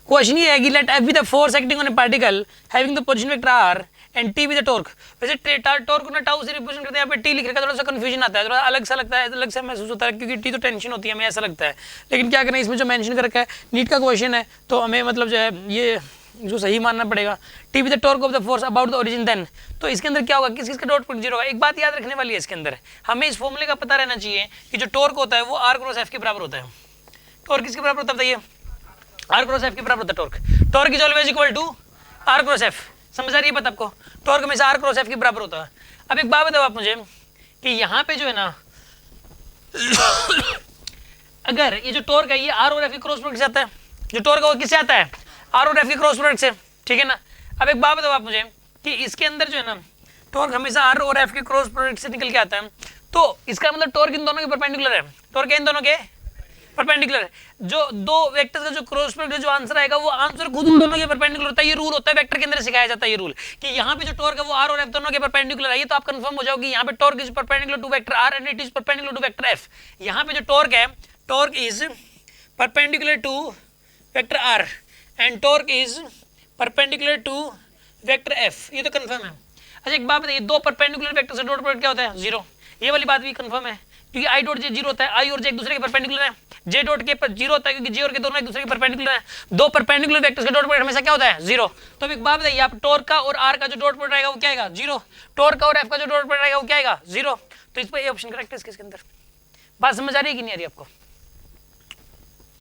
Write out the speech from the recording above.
Question ये है कि let F be the force acting on a particle having the position vector r and T with the torque. वैसे torque को tau से represent करते हैं, यहाँ पे टी लिख रखा है, थोड़ा सा कंफ्यूजन आता है, थोड़ा अलग सा लगता है, अलग सा महसूस होता है, क्योंकि टी तो टेंशन होती है, हमें ऐसा लगता है। लेकिन क्या करें, इसमें जो मेंशन कर रखा है नीट का क्वेश्चन है, तो हमें मतलब जो है ये जो सही मानना पड़ेगा। T with the torque of the force about the origin then, तो इसके अंदर क्या होगा, किस किस का डॉट पॉइंट जीरो होगा। एक बात याद रखने वाली है इसके अंदर, हमें इस फॉर्मूले का पता रहना चाहिए कि जो टॉर्क होता है वो आर क्रॉस एफ के बराबर होता है। टॉर्क किसके बराबर होता है बताइए, आर क्रॉस एफ के बराबर होता है torque. Torque is always equal to r cross F, समझ आ रही है बात आपको, टॉर्क हमेशा आर क्रॉस एफ के बराबर होता है। अब एक बात बताओ आप मुझे कि यहाँ पे जो है ना अगर ये जो टॉर्क है ये आर और एफ के क्रॉस प्रोडक्ट से आता है, जो टॉर्क है वो किससे आता है, आर और एफ के क्रॉस प्रोडक्ट से, ठीक है ना। अब एक बात बताओ आप मुझे कि इसके अंदर जो है ना टॉर्क हमेशा आर और एफ के क्रॉस प्रोडक्ट से निकल के आता है, तो इसका मतलब टॉर्क इन दोनों के परपेंडिकुलर है, टॉर्क इन दोनों के परपेंडिकुलर है। जो दो वेक्टर्स का जो क्रॉस प्रोडक्ट जो आंसर आएगा वो आंसर खुद उन दोनों के परपेंडिकुलर होता है। ये रूल होता है वेक्टर के अंदर सिखाया जाता है ये रूल कि यहाँ पे जो टॉर्क है वो आर और एफ दोनों के परपेंडिकुलर है। ये तो आप कंफर्म हो जाओगे, यहाँ पे torque is perpendicular to vector r and it is perpendicular to vector F. यहाँ पे जो टॉर्क है, torque is perpendicular to vector r and torque is perpendicular to vector F, ये तो कंफर्म है। अच्छा एक बात बताइए, दो परपेंडिकुलर वेक्टर से डॉट प्रोडक्ट क्या होता है, जीरो। ये वाली बात भी कंफर्म है क्योंकि आई डॉट जे जीरो होता है, आई और जे एक दूसरे के परपेंडिकुलर है, जे डॉट के पर जीरो होता है क्योंकि जे और के दोनों एक दूसरे के परपेंडिकुलर है। दो परपेंडिकुलर वेक्टर्स का डॉट प्रोडक्ट हमेशा क्या होता है, जीरो। तो अब एक बात बताइए, आप टॉर्क का और आर का जो डॉट प्रोडक्ट आएगा वो क्या आएगा, जीरो। टॉर्क का और एफ का जो डॉट प्रोडक्ट आएगा वो क्या आएगा, जीरो। तो इस पर ये ऑप्शन करेक्ट है इसके अंदर। बात समझ आ रही है कि नहीं आ रही आपको।